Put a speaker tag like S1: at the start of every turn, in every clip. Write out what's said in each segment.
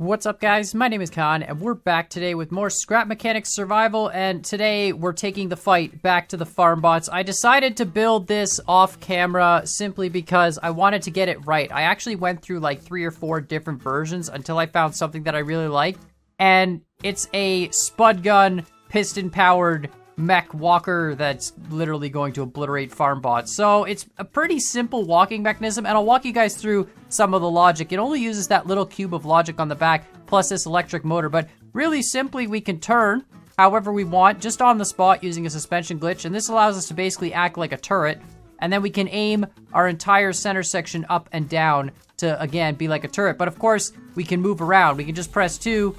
S1: What's up, guys? My name is Khan, and we're back today with more Scrap Mechanics Survival, and today we're taking the fight back to the Farmbots. I decided to build this off camera simply because I wanted to get it right. I actually went through like 3 or 4 different versions until I found something that I really liked, and it's a Spud Gun, piston-powered mech walker that's literally going to obliterate Farmbots. So it's a pretty simple walking mechanism, and I'll walk you guys through some of the logic. It only uses that little cube of logic on the back, plus this electric motor, but really simply we can turn however we want, just on the spot using a suspension glitch, and this allows us to basically act like a turret, and then we can aim our entire center section up and down to, again, be like a turret. But of course, we can move around. We can just press 2,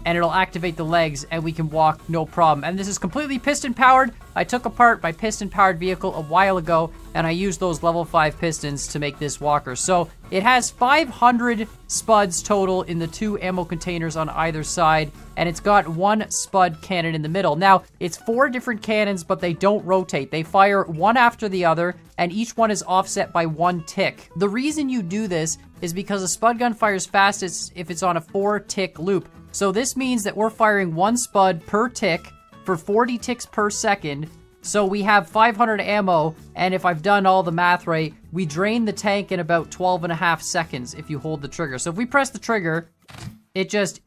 S1: and it'll activate the legs, and we can walk no problem. And this is completely piston powered. I took apart my piston powered vehicle a while ago, and I used those level 5 pistons to make this walker. So it has 500 spuds total in the 2 ammo containers on either side, and it's got 1 spud cannon in the middle. Now, it's 4 different cannons, but they don't rotate. They fire one after the other, and each one is offset by 1 tick. The reason you do this is because a spud gun fires fastest if it's on a 4-tick loop. So this means that we're firing 1 spud per tick for 40 ticks per second. So we have 500 ammo, and if I've done all the math right, we drain the tank in about 12.5 seconds if you hold the trigger. So if we press the trigger, it just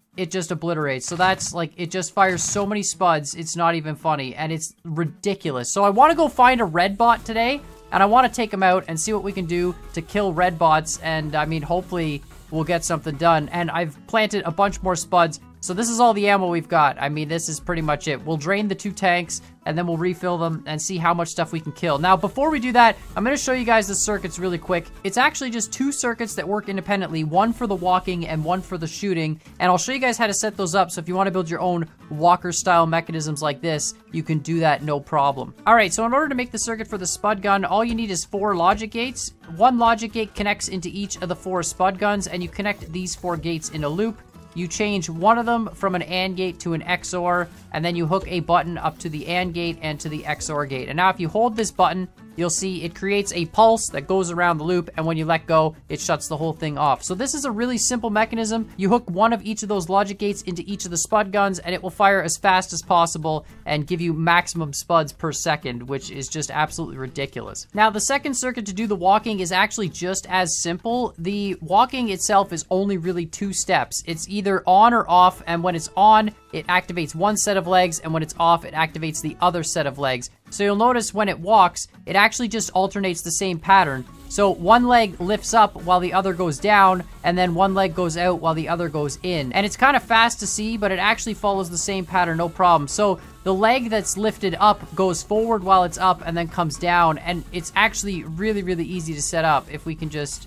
S1: obliterates. So that's like, it just fires so many spuds, it's not even funny, and it's ridiculous. So I want to go find a red bot today, and I want to take him out and see what we can do to kill red bots, and I mean, hopefully we'll get something done. And I've planted a bunch more spuds, so this is all the ammo we've got. I mean, this is pretty much it. We'll drain the 2 tanks, and then we'll refill them and see how much stuff we can kill. Now, before we do that, I'm going to show you guys the circuits really quick. It's actually just 2 circuits that work independently, one for the walking and one for the shooting, and I'll show you guys how to set those up, so if you want to build your own walker-style mechanisms like this, you can do that no problem. Alright, so in order to make the circuit for the Spud Gun, all you need is 4 logic gates. 1 logic gate connects into each of the 4 Spud Guns, and you connect these 4 gates in a loop. You change one of them from an AND gate to an XOR, and then you hook a button up to the AND gate and to the XOR gate. And now if you hold this button, you'll see it creates a pulse that goes around the loop, and when you let go, it shuts the whole thing off. So this is a really simple mechanism. You hook one of each of those logic gates into each of the Spud Guns, and it will fire as fast as possible and give you maximum spuds per second, which is just absolutely ridiculous. Now, the second circuit to do the walking is actually just as simple. The walking itself is only really 2 steps. It's either on or off, and when it's on, it activates 1 set of legs, and when it's off, it activates the other set of legs. So you'll notice when it walks, it actually just alternates the same pattern. So one leg lifts up while the other goes down, and then one leg goes out while the other goes in. And it's kind of fast to see, but it actually follows the same pattern, no problem. So the leg that's lifted up goes forward while it's up and then comes down, and it's actually really, really easy to set up if we can just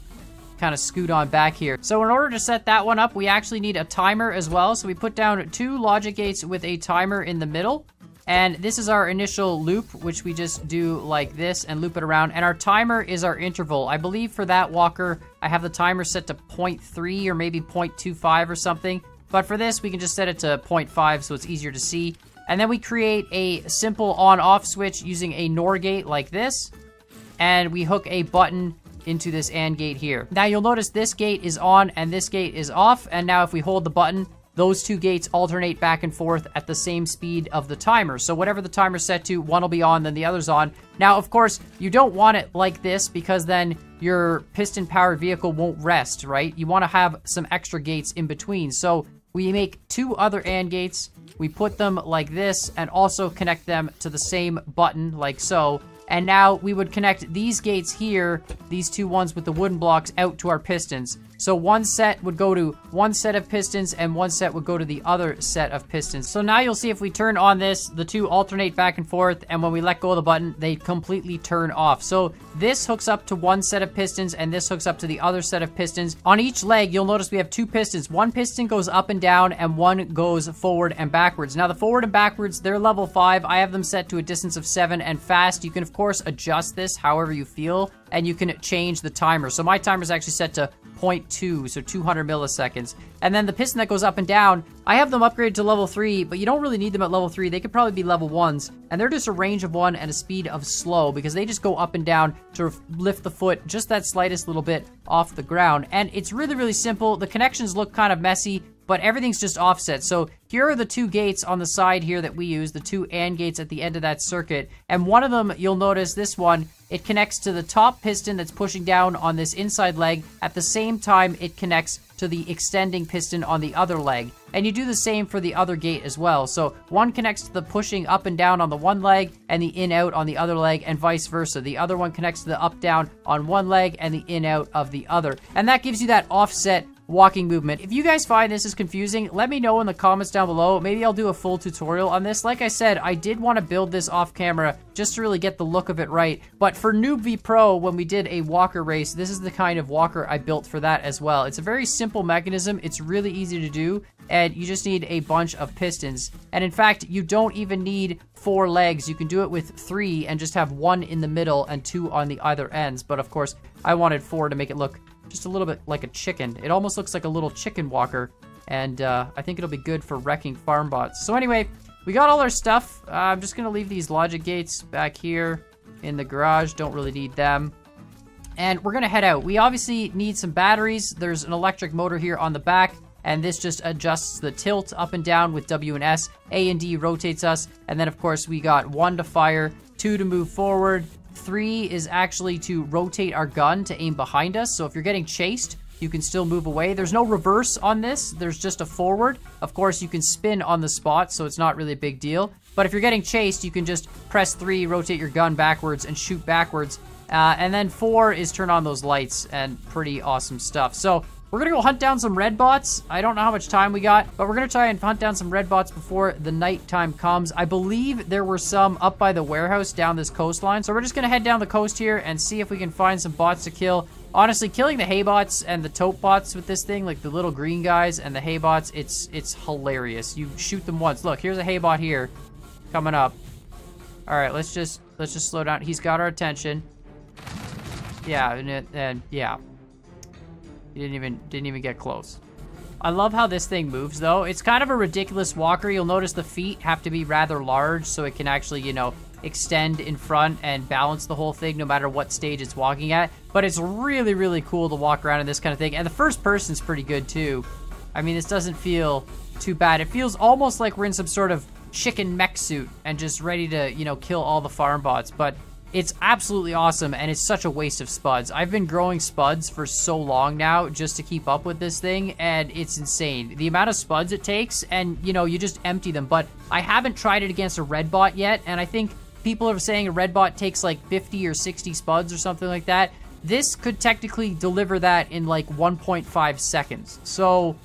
S1: kind of scoot on back here. So in order to set that one up, we actually need a timer as well. So we put down 2 logic gates with a timer in the middle. And this is our initial loop, which we just do like this and loop it around. And our timer is our interval. I believe for that walker, I have the timer set to 0.3 or maybe 0.25 or something. But for this, we can just set it to 0.5 so it's easier to see. And then we create a simple on-off switch using a NOR gate like this. And we hook a button into this AND gate here. Now you'll notice this gate is on and this gate is off. And now if we hold the button, those 2 gates alternate back and forth at the same speed of the timer. So whatever the timer's set to, one will be on, then the other's on. Now, of course, you don't want it like this because then your piston-powered vehicle won't rest, right? You want to have some extra gates in between. So we make 2 other AND gates, we put them like this, and also connect them to the same button, like so. And now we would connect these gates here, these 2 ones with the wooden blocks, out to our pistons. So one set would go to one set of pistons and one set would go to the other set of pistons. So now you'll see if we turn on this, the 2 alternate back and forth, and when we let go of the button, they completely turn off. So this hooks up to one set of pistons and this hooks up to the other set of pistons. On each leg, you'll notice we have 2 pistons. One piston goes up and down and one goes forward and backwards. Now the forward and backwards, they're level 5. I have them set to a distance of 7 and fast. You can of course adjust this however you feel, and you can change the timer. So my timer is actually set to 0.2, so 200 milliseconds. And then the piston that goes up and down, I have them upgraded to level 3, but you don't really need them at level 3. They could probably be level 1s. And they're just a range of 1 and a speed of slow, because they just go up and down to lift the foot just that slightest little bit off the ground. And it's really, really simple. The connections look kind of messy, but everything's just offset. So here are the two gates on the side here that we use, the two AND gates at the end of that circuit. And one of them, you'll notice this one, it connects to the top piston that's pushing down on this inside leg. At the same time, it connects to the extending piston on the other leg. And you do the same for the other gate as well. So one connects to the pushing up and down on the one leg and the in-out on the other leg, and vice versa. The other one connects to the up-down on one leg and the in-out of the other. And that gives you that offset walking movement. If you guys find this is confusing, let me know in the comments down below. Maybe I'll do a full tutorial on this. Like I said, I did want to build this off camera just to really get the look of it right. But for Noob v Pro, when we did a walker race, this is the kind of walker I built for that as well. It's a very simple mechanism. It's really easy to do, and you just need a bunch of pistons. And in fact, you don't even need 4 legs. You can do it with 3 and just have 1 in the middle and 2 on the other ends. But of course, I wanted 4 to make it look just a little bit like a chicken. It almost looks like a little chicken walker, and I think it'll be good for wrecking Farmbots. So anyway, we got all our stuff. I'm just gonna leave these logic gates back here in the garage. Don't really need them. And we're gonna head out. We obviously need some batteries. There's an electric motor here on the back, and this just adjusts the tilt up and down with W and S. A and D rotates us, and then of course we got 1 to fire, 2 to move forward, 3 is actually to rotate our gun to aim behind us. So if you're getting chased, you can still move away. There's no reverse on this. There's just a forward. Of course, you can spin on the spot, so it's not really a big deal. But if you're getting chased, you can just press 3, rotate your gun backwards, and shoot backwards. And then 4 is turn on those lights, and pretty awesome stuff. So we're gonna go hunt down some red bots. I don't know how much time we got, but we're gonna try and hunt down some red bots before the nighttime comes. I believe there were some up by the warehouse down this coastline, so we're just gonna head down the coast here and see if we can find some bots to kill. Honestly, killing the hay bots and the taupe bots with this thing, like the little green guys and the hay bots, it's hilarious. You shoot them once. Look, here's a hay bot here coming up. All right, let's just slow down. He's got our attention. Yeah, and yeah. He didn't even get close. I love how this thing moves, though. It's kind of a ridiculous walker. You'll notice the feet have to be rather large so it can actually, you know, extend in front and balance the whole thing no matter what stage it's walking at. But it's really, really cool to walk around in this kind of thing. And the first person's pretty good, too. I mean, this doesn't feel too bad. It feels almost like we're in some sort of chicken mech suit and just ready to, you know, kill all the Farmbots. But it's absolutely awesome, and it's such a waste of spuds. I've been growing spuds for so long now just to keep up with this thing, and it's insane. The amount of spuds it takes, and, you know, you just empty them. But I haven't tried it against a red bot yet, and I think people are saying a red bot takes like 50 or 60 spuds or something like that. This could technically deliver that in like 1.5 seconds. So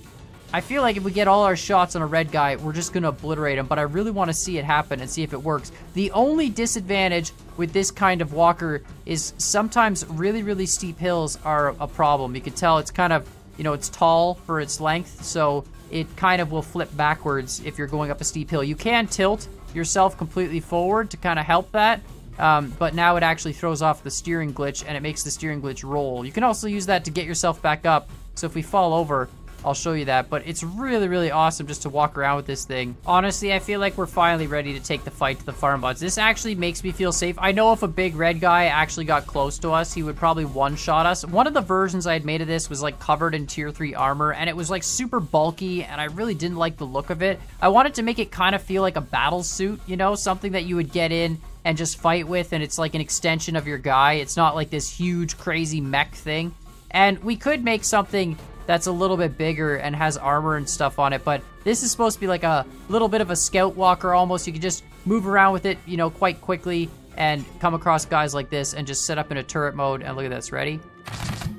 S1: I feel like if we get all our shots on a red guy, we're just gonna obliterate him, but I really want to see it happen and see if it works. The only disadvantage with this kind of walker is sometimes really, really steep hills are a problem. You can tell it's kind of, you know, it's tall for its length, so it kind of will flip backwards if you're going up a steep hill. You can tilt yourself completely forward to kind of help that, but now it actually throws off the steering glitch, and it makes the steering glitch roll. You can also use that to get yourself back up, so if we fall over, I'll show you that, but it's really, really awesome just to walk around with this thing. Honestly, I feel like we're finally ready to take the fight to the Farmbots. This actually makes me feel safe. I know if a big red guy actually got close to us, he would probably one-shot us. One of the versions I had made of this was like covered in tier 3 armor, and it was like super bulky, and I really didn't like the look of it. I wanted to make it kind of feel like a battle suit, you know, something that you would get in and just fight with, and it's like an extension of your guy. It's not like this huge, crazy mech thing. And we could make something that's a little bit bigger and has armor and stuff on it, but this is supposed to be like a little bit of a scout walker almost. You can just move around with it, you know, quite quickly and come across guys like this and just set up in a turret mode. And look at this, ready?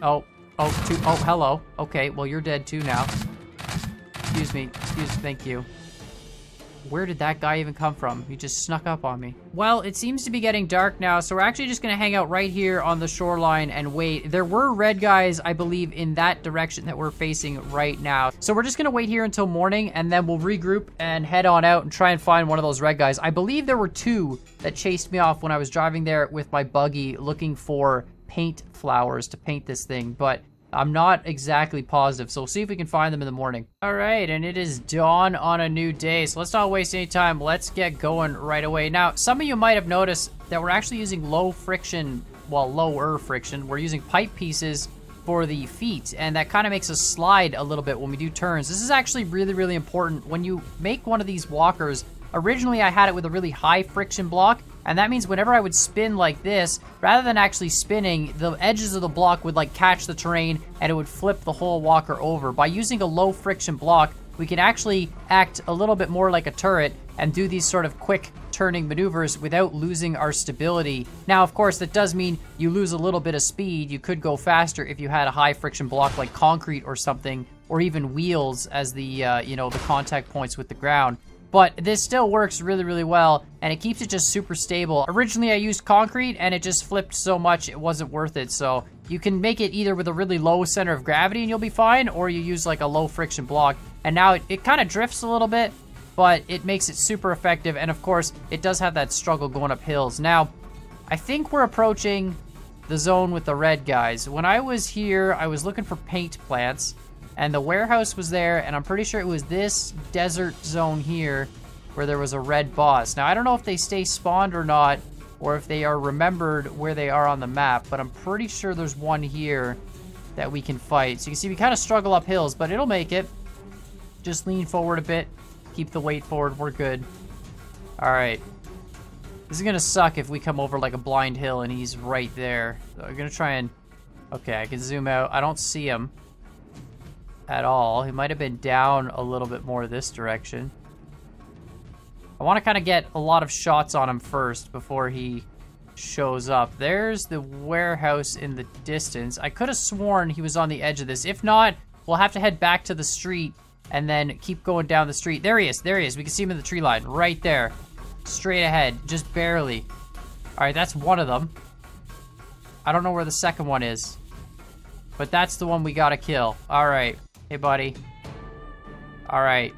S1: Oh, hello. Okay, well, you're dead too now. Excuse me, thank you. Where did that guy even come from? He just snuck up on me. Well, it seems to be getting dark now, so we're actually just gonna hang out right here on the shoreline and wait. There were red guys, I believe, in that direction that we're facing right now. So we're just gonna wait here until morning, and then we'll regroup and head on out and try and find one of those red guys. I believe there were 2 that chased me off when I was driving there with my buggy looking for paint flowers to paint this thing, but I'm not exactly positive, so we'll see if we can find them in the morning. All right, and it is dawn on a new day, so let's not waste any time. Let's get going right away. Now, some of you might have noticed that we're actually using lower friction. We're using pipe pieces for the feet, and that kind of makes us slide a little bit when we do turns. This is actually really, really important. When you make one of these walkers, originally I had it with a really high friction block, and that means whenever I would spin like this, rather than actually spinning, the edges of the block would like catch the terrain and it would flip the whole walker over. By using a low friction block, we can actually act a little bit more like a turret and do these sort of quick turning maneuvers without losing our stability. Now, of course, that does mean you lose a little bit of speed. You could go faster if you had a high friction block like concrete or something, or even wheels as the, you know, the contact points with the ground. But this still works really, really well, and it keeps it just super stable. Originally, I used concrete, and it just flipped so much it wasn't worth it. So you can make it either with a really low center of gravity and you'll be fine, or you use like a low friction block. And now it kind of drifts a little bit, but it makes it super effective. And of course, it does have that struggle going up hills. Now, I think we're approaching the zone with the red guys. When I was here, I was looking for paint plants, and the warehouse was there, and I'm pretty sure it was this desert zone here where there was a red boss. Now, I don't know if they stay spawned or not, or if they are remembered where they are on the map, but I'm pretty sure there's one here that we can fight. So you can see we kind of struggle up hills, but it'll make it. Just lean forward a bit. Keep the weight forward. We're good. All right. This is going to suck if we come over like a blind hill and he's right there. So I'm going to try and... Okay, I can zoom out. I don't see him at all. He might have been down a little bit more this direction. I want to kind of get a lot of shots on him first before he shows up. There's the warehouse in the distance. I could have sworn he was on the edge of this. If not, we'll have to head back to the street and then keep going down the street. There he is. There he is. We can see him in the tree line right there. Straight ahead. Just barely. All right, that's one of them. I don't know where the second one is, but that's the one we got to kill. All right. Hey, buddy. All right.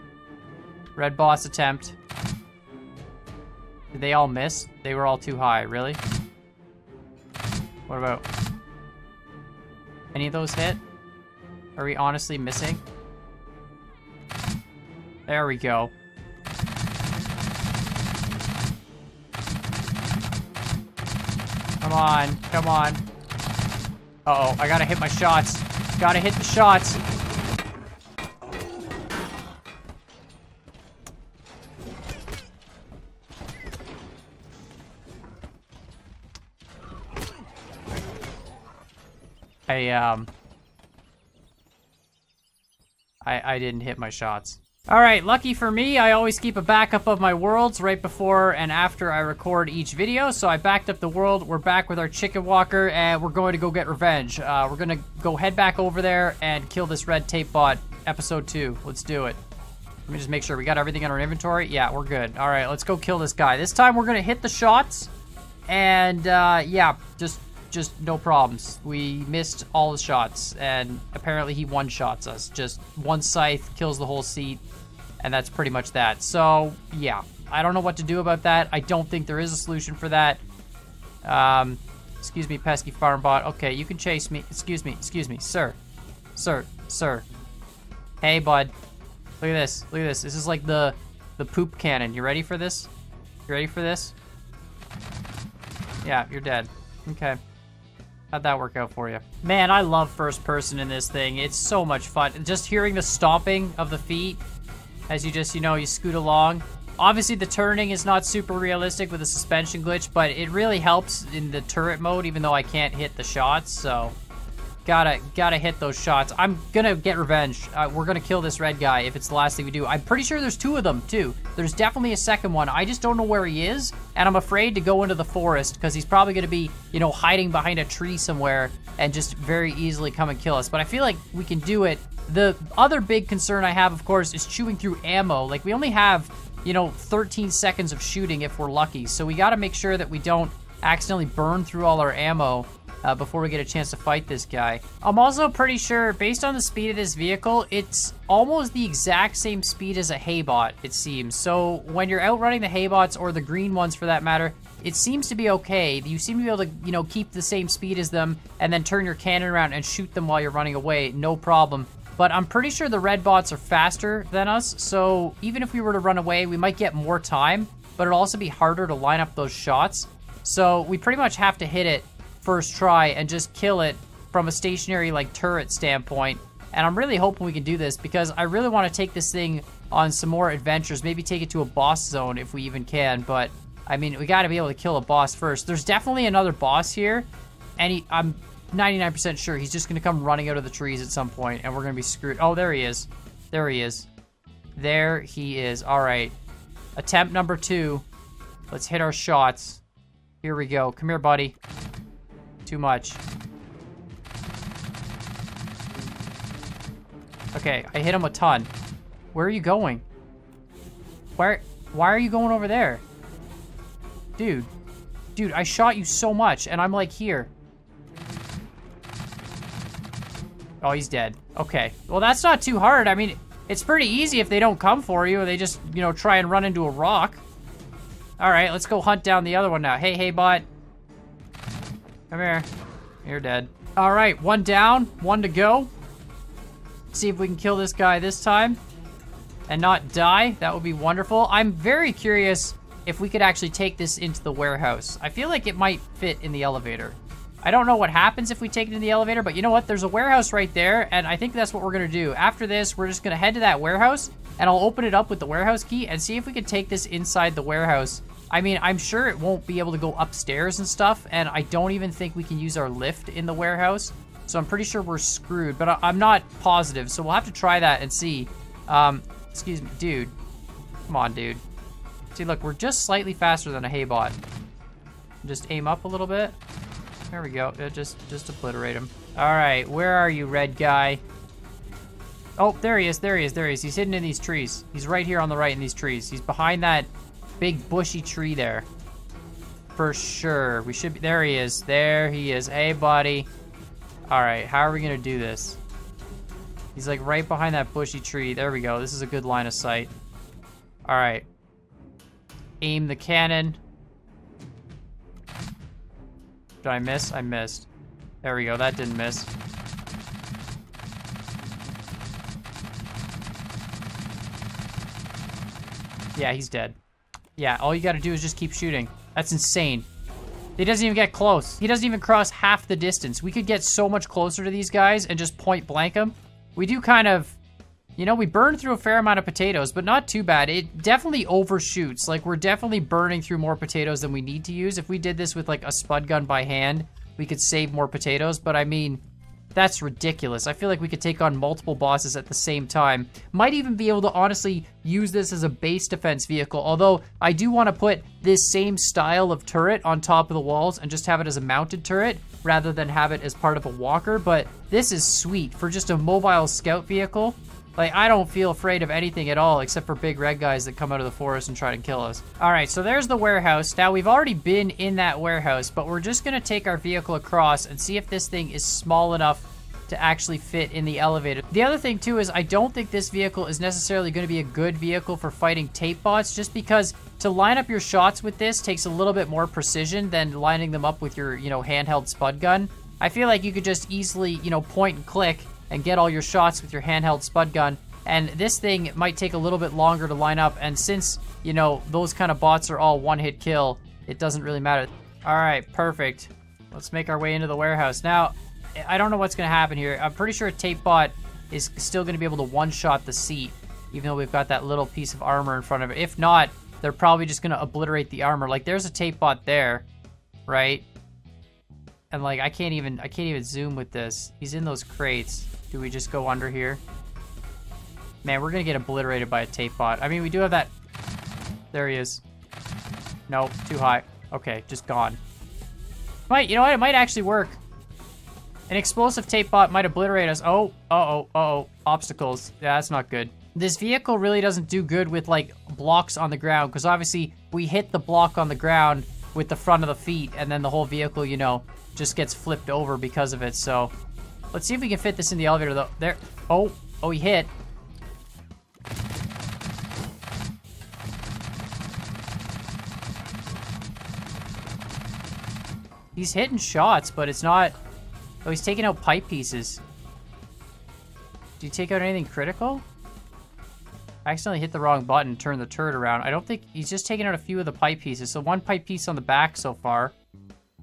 S1: Red boss attempt. Did they all miss? They were all too high. Really? What about... Any of those hit? Are we honestly missing? There we go. Come on. Come on. Uh-oh. I gotta hit my shots. Gotta hit the shots. I didn't hit my shots. All right, lucky for me, I always keep a backup of my worlds right before and after I record each video. So I backed up the world. We're back with our chicken walker, and we're going to go get revenge. We're going to go head back over there and kill this red tape bot, episode 2. Let's do it. Let me just make sure we got everything in our inventory. Yeah, we're good. All right, let's go kill this guy. This time we're going to hit the shots, and yeah, just no problems. We missed all the shots, and apparently he one-shots us. Just one scythe kills the whole seat, and that's pretty much that. So, yeah. I don't know what to do about that. I don't think there is a solution for that. Excuse me, pesky farm bot. Okay, you can chase me. Excuse me, sir. Sir. Hey, bud. Look at this. This is like the poop cannon. You ready for this? You ready for this? Yeah, you're dead. Okay. How'd that work out for you? Man, I love first person in this thing. It's so much fun. Just hearing the stomping of the feet as you just, you scoot along. Obviously, the turning is not super realistic with the suspension glitch, but it really helps in the turret mode, even though I can't hit the shots, so... Gotta hit those shots. I'm gonna get revenge. We're gonna kill this red guy if it's the last thing we do. I'm pretty sure there's 2 of them, too. There's definitely a second one. I just don't know where he is, and I'm afraid to go into the forest, because he's probably gonna be, hiding behind a tree somewhere and just very easily come and kill us. But I feel like we can do it. The other big concern I have, of course, is chewing through ammo. Like, we only have, 13 seconds of shooting if we're lucky, so we gotta make sure that we don't accidentally burn through all our ammo before we get a chance to fight this guy. I'm also pretty sure, based on the speed of this vehicle, it's almost the exact same speed as a haybot, it seems. So when you're outrunning the haybots, or the green ones for that matter, it seems to be okay. You seem to be able to, keep the same speed as them, and then turn your cannon around and shoot them while you're running away, no problem. But I'm pretty sure the red bots are faster than us, so even if we were to run away, we might get more time, but it'll also be harder to line up those shots. So we pretty much have to hit it first try and just kill it from a stationary, like, turret standpoint. And I'm really hoping we can do this because I really want to take this thing on some more adventures. Maybe take it to a boss zone if we even can. But, I mean, we got to be able to kill a boss first. There's definitely another boss here. And I'm 99% sure he's just going to come running out of the trees at some point. And we're going to be screwed. Oh, there he is. There he is. There he is. All right. Attempt number 2. Let's hit our shots. Here we go. Come here, buddy. Too much. Okay, I hit him a ton. Where are you going? Why are you going over there? Dude. Dude, I shot you so much, and I'm like here. Oh, he's dead. Okay. Well, that's not too hard. I mean, it's pretty easy if they don't come for you, or they just, you know, try and run into a rock. All right, let's go hunt down the other one now. Hey, bot. Come here. You're dead. All right, 1 down, 1 to go. See if we can kill this guy this time and not die. That would be wonderful. I'm very curious if we could actually take this into the warehouse. I feel like it might fit in the elevator. I don't know what happens if we take it in the elevator, but you know what? There's a warehouse right there, and I think that's what we're gonna do. After this, we're just gonna head to that warehouse, and I'll open it up with the warehouse key and see if we can take this inside the warehouse. I mean, I'm sure it won't be able to go upstairs and stuff, and I don't even think we can use our lift in the warehouse. So I'm pretty sure we're screwed, but I'm not positive, so we'll have to try that and see. Excuse me, dude. Come on, dude. See, look, we're just slightly faster than a haybot. Just aim up a little bit. There we go. Just obliterate him. All right, where are you, red guy? Oh, there he is, there he is, there he is. He's hidden in these trees. He's right here on the right in these trees. He's behind that big bushy tree there. For sure. We should be, there he is. There he is. Hey, buddy. All right, how are we gonna do this? He's like right behind that bushy tree. There we go. This is a good line of sight. All right. Aim the cannon. Did I miss? I missed. There we go. That didn't miss. Yeah, he's dead. Yeah, all you gotta do is just keep shooting. That's insane. He doesn't even get close. He doesn't even cross half the distance. We could get so much closer to these guys and just point blank them. We do kind of, you know, we burn through a fair amount of potatoes, but not too bad. It definitely overshoots. Like, we're definitely burning through more potatoes than we need to use. If we did this with, like, a spud gun by hand, we could save more potatoes. But, I mean, that's ridiculous. I feel like we could take on multiple bosses at the same time. Might even be able to honestly use this as a base defense vehicle. Although, I do want to put this same style of turret on top of the walls and just have it as a mounted turret rather than have it as part of a walker. But this is sweet for just a mobile scout vehicle. Like, I don't feel afraid of anything at all except for big red guys that come out of the forest and try to kill us. All right, so there's the warehouse. Now, we've already been in that warehouse, but we're just gonna take our vehicle across and see if this thing is small enough to actually fit in the elevator. The other thing, too, is I don't think this vehicle is necessarily gonna be a good vehicle for fighting tape bots, just because to line up your shots with this takes a little bit more precision than lining them up with your, you know, handheld spud gun. I feel like you could just easily, you know, point and click and get all your shots with your handheld spud gun. And this thing might take a little bit longer to line up. And since, you know, those kind of bots are all one-hit kill, it doesn't really matter. All right, perfect. Let's make our way into the warehouse. Now, I don't know what's going to happen here. I'm pretty sure a tape bot is still going to be able to one-shot the seat, even though we've got that little piece of armor in front of it. If not, they're probably just going to obliterate the armor. Like, there's a tape bot there, right? And, like, I can't even zoom with this. He's in those crates. Do we just go under here? Man, we're gonna get obliterated by a tape bot. I mean, we do have that. There he is. Nope, too high. Okay, just gone. You know what? It might actually work. An explosive tape bot might obliterate us. Oh, uh-oh. Obstacles. Yeah, that's not good. This vehicle really doesn't do good with, like, blocks on the ground, because obviously we hit the block on the ground with the front of the feet, and then the whole vehicle, you know, just gets flipped over because of it. So let's see if we can fit this in the elevator, though. There. Oh, he hit. He's hitting shots, but it's not... Oh, he's taking out pipe pieces. Did he take out anything critical? I accidentally hit the wrong button, turned the turret around. I don't think... He's just taking out a few of the pipe pieces. So one pipe piece on the back so far.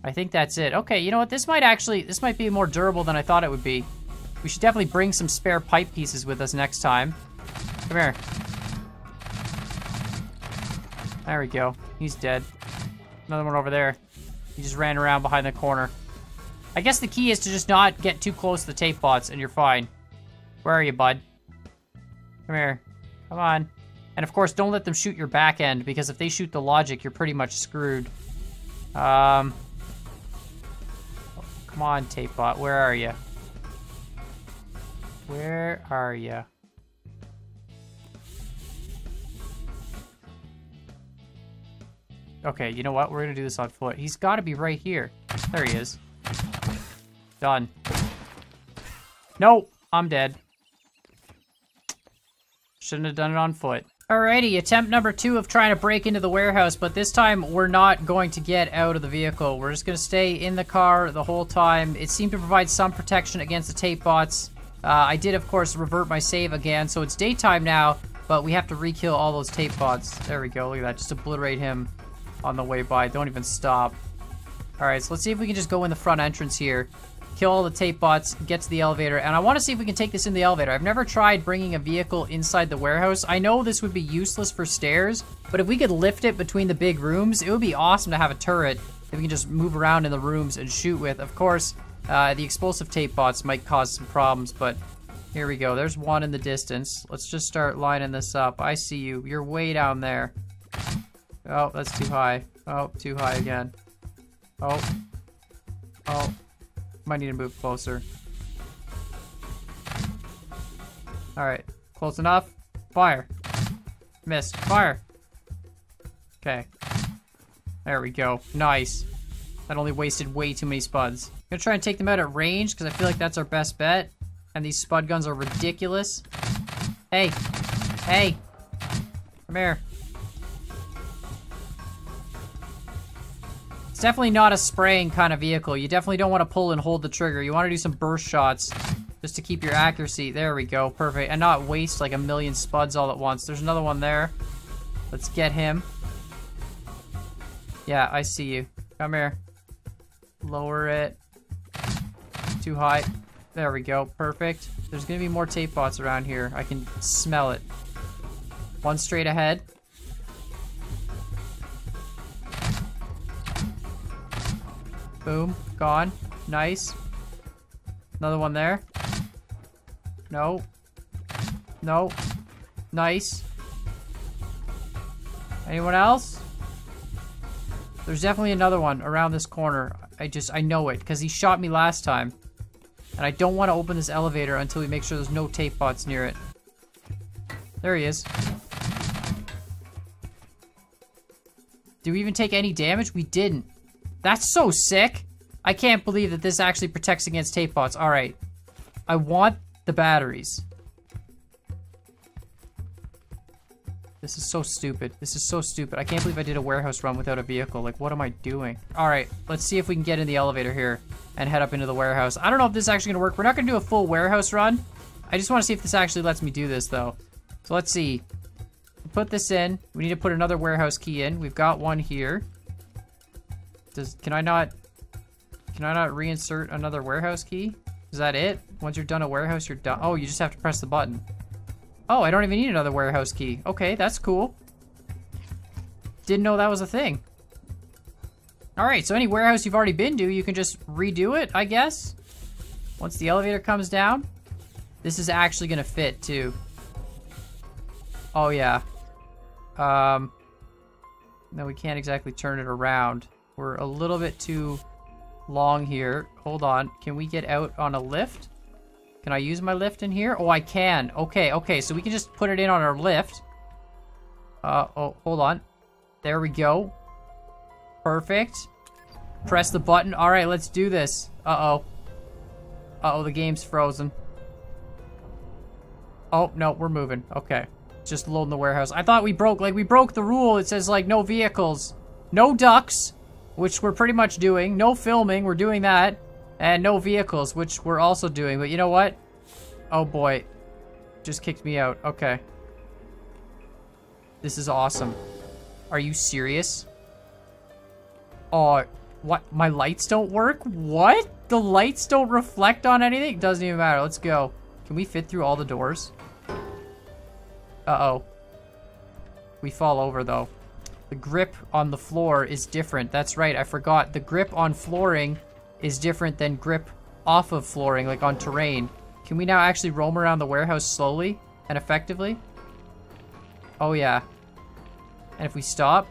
S1: I think that's it. Okay, you know what? This might be more durable than I thought it would be. We should definitely bring some spare pipe pieces with us next time. Come here. There we go. He's dead. Another one over there. He just ran around behind the corner. I guess the key is to just not get too close to the tape bots and you're fine. Where are you, bud? Come here. Come on. And of course, don't let them shoot your back end, because if they shoot the logic, you're pretty much screwed. Come on, tape bot. Where are you? Where are you? Okay, you know what? We're gonna do this on foot. He's gotta be right here. There he is. Done. Nope, I'm dead. Shouldn't have done it on foot. Alrighty, attempt number 2 of trying to break into the warehouse, but this time we're not going to get out of the vehicle. We're just gonna stay in the car the whole time. It seemed to provide some protection against the tape bots. I did, of course, revert my save again, so it's daytime now, but we have to re-kill all those tape bots. There we go, look at that. Just obliterate him on the way by. Don't even stop. Alright, so let's see if we can just go in the front entrance here. Kill all the tape bots, get to the elevator, and I want to see if we can take this in the elevator. I've never tried bringing a vehicle inside the warehouse. I know this would be useless for stairs, but if we could lift it between the big rooms, it would be awesome to have a turret that we can just move around in the rooms and shoot with. Of course, the explosive tape bots might cause some problems, but here we go. There's one in the distance. Let's just start lining this up. I see you. You're way down there. Oh, that's too high. Oh, too high again. Oh. Oh. Might need to move closer. Alright. Close enough. Fire. Missed. Fire. Okay. There we go. Nice. That only wasted way too many spuds. I'm gonna try and take them out at range, because I feel like that's our best bet. And these spud guns are ridiculous. Hey. Hey. Come here. It's definitely not a spraying kind of vehicle. You definitely don't want to pull and hold the trigger. You want to do some burst shots just to keep your accuracy. There we go. Perfect. And not waste like a million spuds all at once. There's another one there. Let's get him. Yeah, I see you. Come here. Lower it. Too high. There we go. Perfect. There's going to be more tape bots around here. I can smell it. One straight ahead. Boom. Gone. Nice. Another one there. No. No. Nice. Anyone else? There's definitely another one around this corner. I know it, because he shot me last time. And I don't want to open this elevator until we make sure there's no tape bots near it. There he is. Did we even take any damage? We didn't. That's so sick. I can't believe that this actually protects against tape bots. All right. I want the batteries. This is so stupid. This is so stupid. I can't believe I did a warehouse run without a vehicle. Like, what am I doing? All right. Let's see if we can get in the elevator here and head up into the warehouse. I don't know if this is actually going to work. We're not going to do a full warehouse run. I just want to see if this actually lets me do this, though. So let's see. Put this in. We need to put another warehouse key in. We've got one here. Can I not reinsert another warehouse key? Is that it? Once you're done a warehouse, you're done. Oh, you just have to press the button. Oh, I don't even need another warehouse key. Okay, that's cool. Didn't know that was a thing. All right, so any warehouse you've already been to, you can just redo it, I guess. Once the elevator comes down. This is actually gonna fit too. Oh yeah. No, we can't exactly turn it around. We're a little bit too long here. Hold on. Can we get out on a lift? Can I use my lift in here? Oh, I can. Okay, okay. So we can just put it in on our lift. Oh, hold on. There we go. Perfect. Press the button. All right, let's do this. Uh-oh. Uh-oh, the game's frozen. Oh, no, we're moving. Okay. Just loading the warehouse. I thought we broke the rule. It says, like, no vehicles. No ducks. Which we're pretty much doing. No filming, we're doing that. And no vehicles, which we're also doing. But you know what? Oh boy. Just kicked me out. Okay. This is awesome. Are you serious? Oh, What? My lights don't work? What? The lights don't reflect on anything? Doesn't even matter. Let's go. Can we fit through all the doors? Uh-oh. We fall over, though. The grip on the floor is different. That's right. I forgot. The grip on flooring is different than grip off of flooring, like on terrain. Can we now actually roam around the warehouse slowly and effectively? Oh, yeah. And if we stop?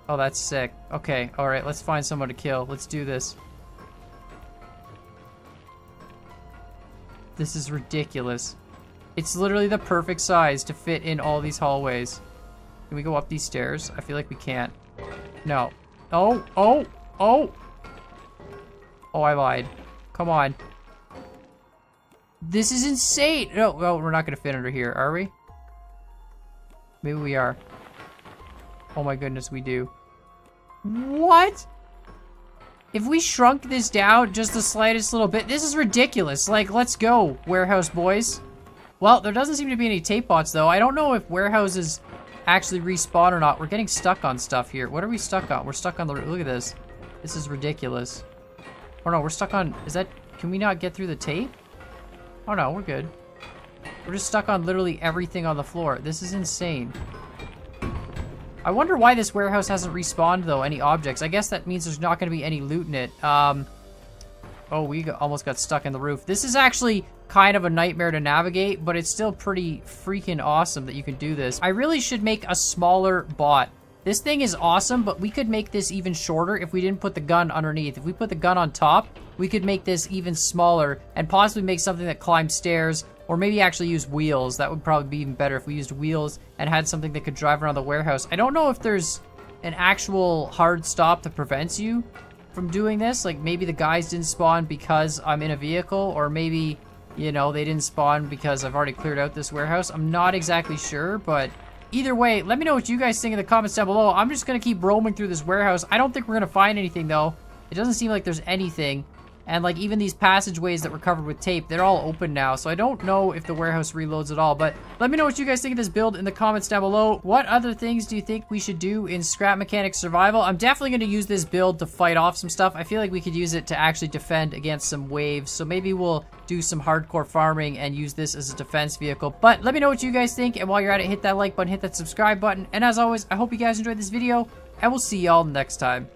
S1: Oh, that's sick. Okay, alright, let's find someone to kill. Let's do this. This is ridiculous. It's literally the perfect size to fit in all these hallways. Can we go up these stairs? I feel like we can't. No. Oh, oh, oh! Oh, I lied. Come on. This is insane! No, we're not gonna fit under here, are we? Maybe we are. Oh my goodness, we do. What? If we shrunk this down just the slightest little bit, this is ridiculous. Like, let's go, warehouse boys. Well, there doesn't seem to be any tape bots, though. I don't know if warehouses actually respawn or not. We're getting stuck on stuff here. What are we stuck on? We're stuck on the... Look at this. This is ridiculous. Oh, no, we're stuck on... Is that... Can we not get through the tape? Oh, no, we're good. We're just stuck on literally everything on the floor. This is insane. I wonder why this warehouse hasn't respawned, though, any objects. I guess that means there's not going to be any loot in it. Oh, we almost got stuck in the roof. This is actually kind of a nightmare to navigate, but it's still pretty freaking awesome that you can do this. I really should make a smaller bot. This thing is awesome, but we could make this even shorter if we didn't put the gun underneath. If we put the gun on top, we could make this even smaller and possibly make something that climbs stairs, or maybe actually use wheels. That would probably be even better if we used wheels and had something that could drive around the warehouse. I don't know if there's an actual hard stop that prevents you from doing this. Like, maybe the guys didn't spawn because I'm in a vehicle, or maybe, you know, they didn't spawn because I've already cleared out this warehouse. I'm not exactly sure, but either way, let me know what you guys think in the comments down below. I'm just going to keep roaming through this warehouse. I don't think we're going to find anything, though. It doesn't seem like there's anything. And, like, even these passageways that were covered with tape, they're all open now. So I don't know if the warehouse reloads at all. But let me know what you guys think of this build in the comments down below. What other things do you think we should do in Scrap Mechanic Survival? I'm definitely going to use this build to fight off some stuff. I feel like we could use it to actually defend against some waves. So maybe we'll do some hardcore farming and use this as a defense vehicle. But let me know what you guys think. And while you're at it, hit that like button, hit that subscribe button. And as always, I hope you guys enjoyed this video. And we'll see y'all next time.